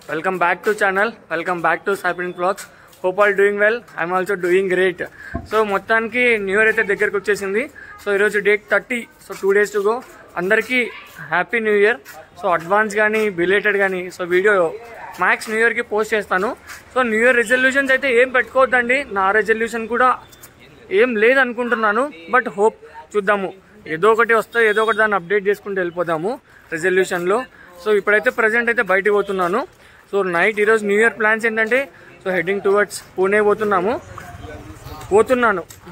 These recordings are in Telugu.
Welcome back to channel. Welcome back to Cyprint Vlogs. Hope all doing well. I'm also doing great. So మొత్తానికి న్యూ ఇయర్ అయితే దగ్గరకు వచ్చేసింది. సో ఈరోజు date 30. So 2 days to go. అందరికీ happy new year. So advance కానీ బిలేటెడ్ కానీ సో వీడియో మ్యాక్స్ న్యూ ఇయర్కి పోస్ట్ చేస్తాను. సో న్యూ ఇయర్ రెజల్యూషన్స్ అయితే ఏం పెట్టుకోవద్దండి. నా రెజల్యూషన్ కూడా ఏం లేదనుకుంటున్నాను. బట్ హోప్ చూద్దాము, ఏదో ఒకటి వస్తే ఏదో ఒకటి దాన్ని అప్డేట్ చేసుకుంటూ వెళ్ళిపోదాము రెజల్యూషన్లో. సో ఇప్పుడైతే ప్రజెంట్ అయితే బయటికి పోతున్నాను. సో నైట్ ఈరోజు న్యూ ఇయర్ ప్లాన్స్ ఏంటంటే సో హెడ్డింగ్ టువర్డ్స్ పూణే పోతున్నాను.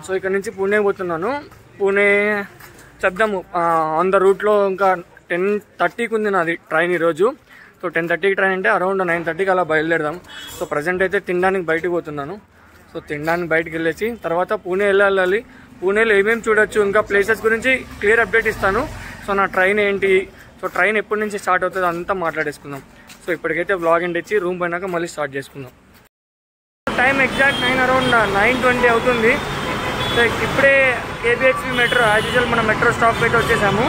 సో ఇక్కడ నుంచి పూణే పోతున్నాను. పూణే చెప్దాము ఆన్ ద రూట్లో ఇంకా 10:30కి ఉంది నాది ట్రైన్ ఈరోజు. సో 10:30కి ట్రైన్ అంటే అరౌండ్ 9:30కి అలా బయలుదేరదాం. సో ప్రజెంట్ అయితే తినడానికి బయటకు పోతున్నాను. సో తినడానికి బయటకు వెళ్ళేసి తర్వాత పూణే వెళ్ళాలి. పూణేలో ఏమేమి చూడొచ్చు, ఇంకా ప్లేసెస్ గురించి క్లియర్ అప్డేట్ ఇస్తాను. సో నా ట్రైన్ ఏంటి, సో ట్రైన్ ఎప్పటి నుంచి స్టార్ట్ అవుతుంది అంతా మాట్లాడేసుకుందాం. సో ఇప్పటికైతే వ్లాగ్ ఎండ్ ఇచ్చి రూమ్ పోయినాక మళ్ళీ స్టార్ట్ చేసుకుందాం. టైం ఎగ్జాక్ట్ అరౌండ్ 9:20 అవుతుంది. సో ఇప్పుడే కేబిహెచ్పి మెట్రో యాజ్ యూజువల్ మన మెట్రో స్టాప్ అయితే వచ్చేసాము.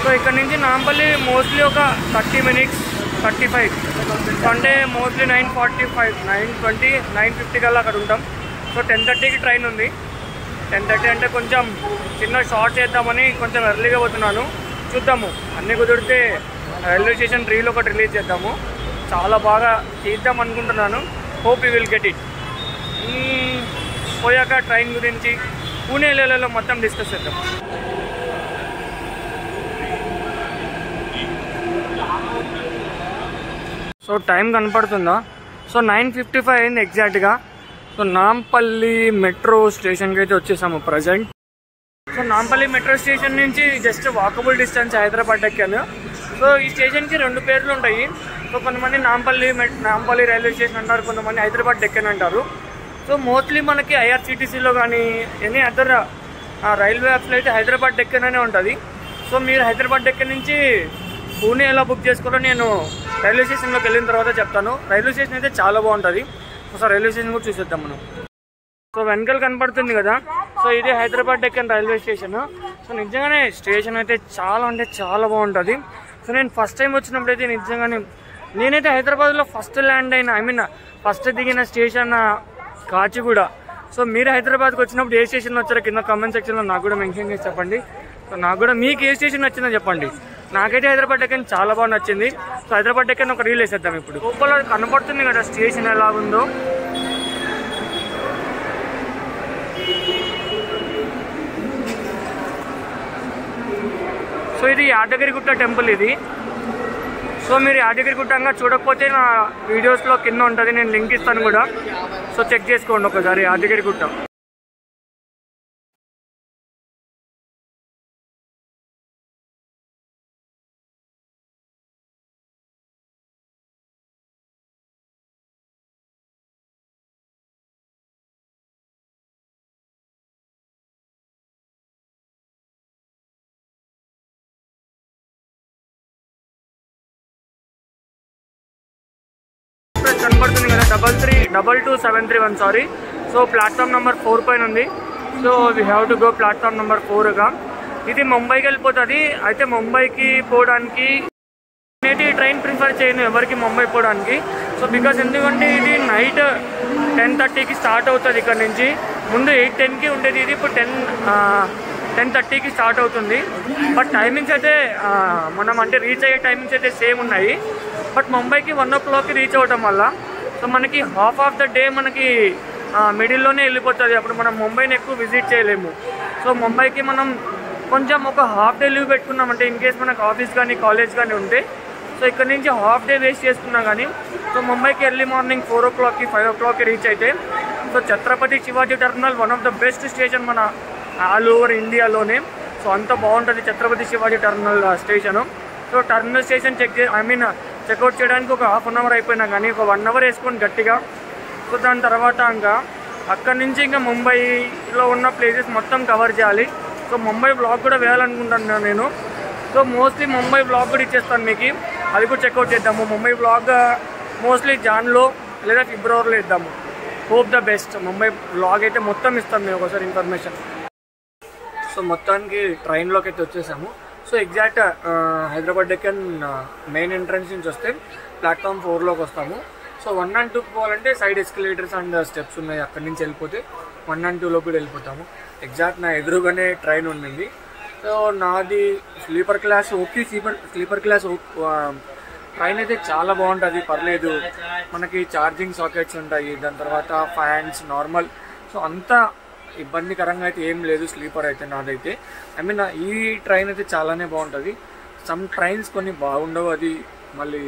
సో ఇక్కడ నుంచి నాంపల్లి మోస్ట్లీ ఒక 30 minutes 35 అంటే మోస్ట్లీ 9:45 9:20 9:50 కల్లా అక్కడ ఉంటాం. సో 10:30కి ట్రైన్ ఉంది. 10:30 అంటే కొంచెం చిన్న షార్ట్ చేద్దామని కొంచెం ఎర్లీగా పోతున్నాను. చూద్దాము, అన్నీ కుదిరితే రైల్వే స్టేషన్ రీల్ ఒకటి రిలీజ్ చేద్దాము. చాలా బాగా చేద్దాం అనుకుంటున్నాను. Hope you will get it. పోయాక ట్రైన్ గురించి పూణే లేలో మొత్తం డిస్కస్ చేద్దాం. సో టైం కనపడుతుందా? సో 9:55 అయింది ఎగ్జాక్ట్గా. సో నాంపల్లి మెట్రో స్టేషన్కి అయితే వచ్చేసాము present. So Nampally metro station నుంచి జస్ట్ వాకబుల్ డిస్టెన్స్ హైదరాబాద్ ఎక్కాను. సో ఈ స్టేషన్కి 2 పేర్లు ఉంటాయి. సో కొంతమంది నాంపల్లి రైల్వే స్టేషన్ అంటారు, కొంతమంది హైదరాబాద్ డెక్కన్ అంటారు. సో మోస్ట్లీ మనకి ఐఆర్సిటీసీలో కానీ ఎనీ అదర్ రైల్వే యాప్స్లో అయితే హైదరాబాద్ డెక్కన్ అనే ఉంటుంది. సో మీరు హైదరాబాద్ డెక్కన్ నుంచి పూణే ఎలా బుక్ చేసుకోవాలో నేను రైల్వే స్టేషన్లోకి వెళ్ళిన తర్వాత చెప్తాను. రైల్వే స్టేషన్ అయితే చాలా బాగుంటుంది. సో రైల్వే స్టేషన్ కూడా చూసేద్దాం మనం. సో వెనకాల కనపడుతుంది కదా, సో ఇది Hyderabad Deccan railway station. So నిజంగానే స్టేషన్ అయితే చాలా అంటే చాలా బాగుంటుంది. సో నేను ఫస్ట్ టైం వచ్చినప్పుడు అయితే నిజంగానే నేనైతే హైదరాబాద్లో ఫస్ట్ ల్యాండ్ అయిన ఫస్ట్ దిగిన స్టేషన్ కాచిగూడ. సో మీరు హైదరాబాద్కి వచ్చినప్పుడు ఏ స్టేషన్ వచ్చారో కింద కామెంట్ సెక్షన్లో నాకు కూడా మెన్షన్ చేసి చెప్పండి. సో నాకు కూడా మీకు ఏ స్టేషన్ వచ్చిందో చెప్పండి. నాకైతే హైదరాబాద్ డెక్కన్ చాలా బాగా నచ్చింది. సో హైదరాబాద్ డెక్కన్ ఒక రీల్ వేసేద్దాం. ఇప్పుడు లోపల కనపడుతుంది కదా స్టేషన్ ఎలా ఉందో. సో ఇది యాదగిరిగుట్ట టెంపుల్ ఇది. సో మీరు యాదగిరిగుట్టంగా చూడకపోతే నా వీడియోస్లో కింద ఉంటుంది, నేను లింక్ ఇస్తాను కూడా. సో చెక్ చేసుకోండి ఒకసారి యాదగిరిగుట్ట. కనపడుతుంది కదా 332273 సారీ. సో ప్లాట్ఫామ్ నెంబర్ 4 పైన ఉంది. So we have to go platform number 4గా. ఇది ముంబైకి వెళ్ళిపోతుంది. అయితే ముంబైకి పోవడానికి నేటి ట్రైన్ ప్రిఫర్ చేయను ఎవరికి ముంబై పోవడానికి. సో బికాస్ ఎందుకంటే ఇది నైట్ 10:30కి స్టార్ట్ అవుతుంది ఇక్కడ నుంచి. ముందు 8:10కి ఉండేది, ఇది ఇప్పుడు 10:30కి స్టార్ట్ అవుతుంది. బట్ టైమింగ్స్ అయితే మనం అంటే రీచ్ అయ్యే టైమింగ్స్ అయితే సేమ్ ఉన్నాయి. బట్ ముంబైకి 1 o'clockకి రీచ్ అవ్వటం వల్ల సో మనకి హాఫ్ ఆఫ్ ద డే మనకి మిడిల్లోనే వెళ్ళిపోతుంది. అప్పుడు మనం ముంబైని ఎక్కువ విజిట్ చేయలేము. సో ముంబైకి మనం కొంచెం ఒక హాఫ్ డే లీవ్ పెట్టుకున్నామంటే ఇన్ కేస్ మనకు ఆఫీస్ కానీ కాలేజ్ కానీ ఉంటే సో ఇక్కడ నుంచి హాఫ్ డే వేస్ట్ చేసుకున్నా కానీ సో ముంబైకి ఎర్లీ మార్నింగ్ 4 o'clockకి 5 o'clockకి రీచ్ అయితే so Chhatrapati Shivaji terminal one of the best station మన ఆల్ ఓవర్ ఇండియాలోనే. సో అంత బాగుంటుంది Chhatrapati Shivaji terminal station. So terminal station check out చేయడానికి ఒక 1/2 hour అయిపోయినా కానీ ఒక 1 hour వేసుకొని గట్టిగా. సో దాని తర్వాత ఇంకా అక్కడి నుంచి ఇంకా ముంబైలో ఉన్న ప్లేసెస్ మొత్తం కవర్ చేయాలి. సో ముంబై బ్లాగ్ కూడా వేయాలనుకుంటున్నాను నేను. సో మోస్ట్లీ ముంబై బ్లాగ్ కూడా ఇచ్చేస్తాను మీకు, అది కూడా చెక్అవుట్ చేద్దాము. ముంబై బ్లాగ్ మోస్ట్లీ జాన్లో లేదా ఫిబ్రవరిలో ఇద్దాము. Hope the best. Mumbai blog అయితే మొత్తం ఇస్తాను నేను ఒకసారి ఇన్ఫర్మేషన్. సో మొత్తానికి ట్రైన్లోకి అయితే వచ్చేసాము. So so exact Hyderabad Deccan main entrance నుంచి వస్తే ప్లాట్ఫామ్ 4లోకి వస్తాము. సో 1 and 2 పోవాలంటే సైడ్ ఎస్కలేటర్స్ అండ్ స్టెప్స్ ఉన్నాయి, అక్కడి నుంచి వెళ్ళిపోతే 1 and 2లో కూడా వెళ్ళిపోతాము. ఎగ్జాక్ట్ నా ఎదురుగానే ట్రైన్ ఉండింది. సో నాది sleeper class okay. Sleeper class train అయితే చాలా బాగుంటుంది, పర్లేదు. మనకి ఛార్జింగ్ సాకెట్స్ ఉంటాయి, దాని తర్వాత ఫ్యాన్స్ నార్మల్. సో అంతా ఇబ్బందికరంగా అయితే ఏం లేదు స్లీపర్ అయితే నాదైతే. ఐ మీన్ ఈ ట్రైన్ అయితే చాలానే బాగుంటుంది. సమ్ ట్రైన్స్ కొన్ని బాగుండవు, అది మళ్ళీ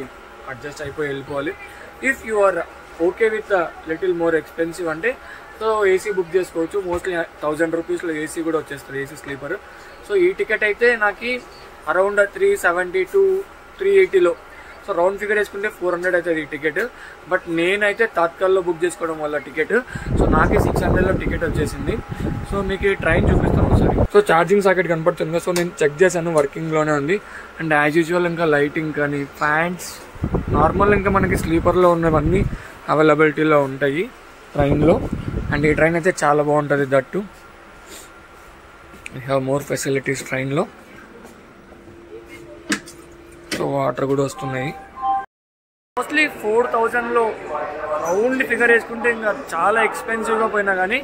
అడ్జస్ట్ అయిపోయి వెళ్ళిపోవాలి. If you are okay with little more expensive అంటే సో ఏసీ బుక్ చేసుకోవచ్చు. మోస్ట్లీ 1000 రూపీస్లో ఏసీ కూడా వచ్చేస్తుంది, ఏసీ స్లీపర్. సో ఈ టికెట్ అయితే నాకు అరౌండ్ 370 to 380లో, సో రౌండ్ ఫిగర్ వేసుకుంటే 400 అవుతుంది ఈ టికెట్. బట్ నేనైతే తాత్కాల్లో బుక్ చేసుకోవడం వల్ల టికెట్, సో నాకే 600లో టికెట్ వచ్చేసింది. సో మీకు ట్రైన్ చూపిస్తాను ఒకసారి. సో ఛార్జింగ్ సాకెట్ కనపడుతుంది, సో నేను చెక్ చేశాను, వర్కింగ్లోనే ఉంది. అండ్ యాజ్ యూజువల్ ఇంకా లైటింగ్ కానీ ఫ్యాన్స్ నార్మల్ ఇంకా మనకి స్లీపర్లో ఉన్నవన్నీ అవైలబిలిటీలో ఉంటాయి ట్రైన్లో. అండ్ ఈ ట్రైన్ అయితే చాలా బాగుంటుంది, that we have more facilities ట్రైన్లో. సో వాటర్ కూడా వస్తున్నాయి. మోస్ట్లీ 4000లో రౌండ్ ఫిగర్ వేసుకుంటే ఇంకా చాలా ఎక్స్పెన్సివ్గా పోయినా కానీ,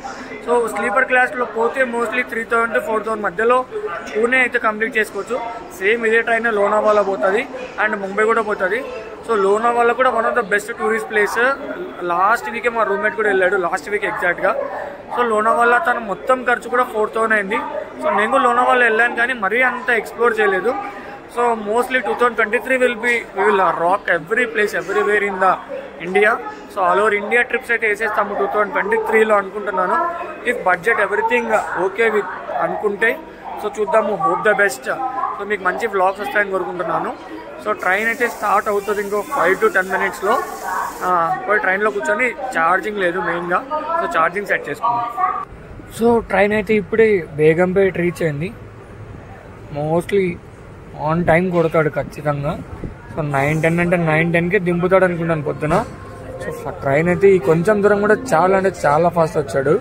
సో స్లీపర్ క్లాస్లో పోతే మోస్ట్లీ 3000 to 4000 మధ్యలో పూణే అయితే కంప్లీట్ చేసుకోవచ్చు. సేమ్ ఇదే ట్రైన్ లోనావాలా పోతుంది అండ్ ముంబై కూడా పోతుంది. సో లోనావాలా కూడా one of the best tourist place. Last వీకే మా రూమ్మేట్ కూడా వెళ్ళాడు, లాస్ట్ వీక్ ఎగ్జాక్ట్గా. సో లోనావాలా తన మొత్తం ఖర్చు కూడా 4000 అయింది. సో నేను లోనావాలా వెళ్ళాను కానీ మరీ అంత ఎక్స్ప్లోర్ చేయలేదు. So mostly 2023 we will rock every place everywhere in the India. So all over India trips అయితే వేసేస్తాము 2023లో అనుకుంటున్నాను. If budget everything okay with అనుకుంటే సో చూద్దాము, హోప్ ద బెస్ట్. సో మీకు మంచి వ్లాగ్స్ వస్తాయని కోరుకుంటున్నాను. సో ట్రైన్ అయితే స్టార్ట్ అవుతుంది ఇంకో 5 to 10 minutesలో. పోయి ట్రైన్లో కూర్చొని ఛార్జింగ్ లేదు మెయిన్గా, సో ఛార్జింగ్ సెట్ చేసుకున్నాం. సో ట్రైన్ అయితే ఇప్పుడే బేగంపేట రీచ్ అయింది. మోస్ట్లీ ఆన్ టైం కొడతాడు ఖచ్చితంగా. సో 9:10 అంటే 9:10కే దింపుతాడు అనుకుంటాను పొద్దున. సో ట్రైన్ అయితే ఈ కొంచెం దూరం కూడా చాలా అంటే చాలా ఫాస్ట్ వచ్చాడు.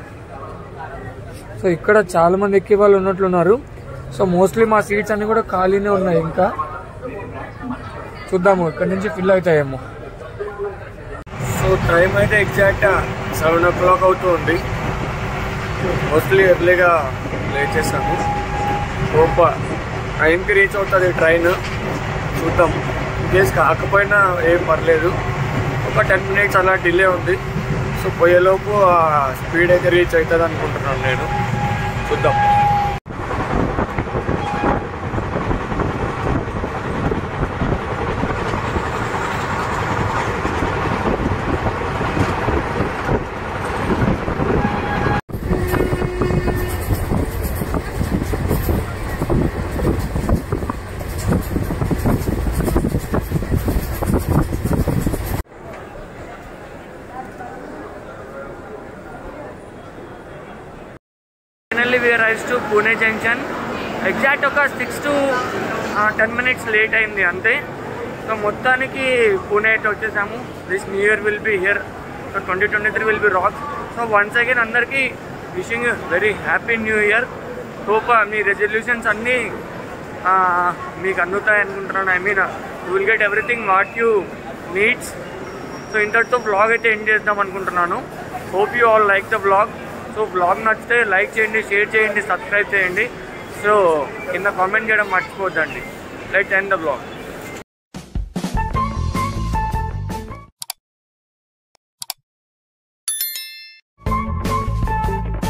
సో ఇక్కడ చాలా మంది ఎక్కే వాళ్ళు ఉన్నట్లున్నారు. సో మోస్ట్లీ మా సీట్స్ అన్ని కూడా ఖాళీనే ఉన్నాయి. ఇంకా చూద్దాము ఇక్కడ నుంచి ఫిల్ అవుతాయేమో. సో టైం అయితే ఎగ్జాక్ట్ 7 o'clock అవుతుంది. మోస్ట్లీ ఎర్లీగా లేచేసాము. ఓపా టైంకి రీచ్ అవుతుంది ట్రైన్, చూద్దాం. ఇన్కేస్ కాకపోయినా ఏం పర్లేదు, ఒక 10 minutes అలా డిలే ఉంది. సో పోయేలోపు స్పీడ్ అయితే రీచ్ అవుతుంది అనుకుంటున్నాను నేను, చూద్దాం. We arrived to Pune Junction. Exact ఒక 6 to 10 minutes లేట్ అయింది అంతే. సో మొత్తానికి పూణే అయితే వచ్చేసాము. This new year will be here. So 2023 will be rock. So once again అందరికీ wishing very happy new year. Hope మీ రెజల్యూషన్స్ అన్నీ మీకు అందుతాయి అనుకుంటున్నాను. I mean you will get everything what you needs. So ఇంతటితో బ్లాగ్ అయితే ఎండ్ చేద్దాం అనుకుంటున్నాను. Hope you all like the blog. So blog నచ్చితే లైక్ చేయండి, షేర్ చేయండి, సబ్స్క్రైబ్ చేయండి. సో కింద కామెంట్ చేయడం మర్చిపోద్దండి. Let's end the blog.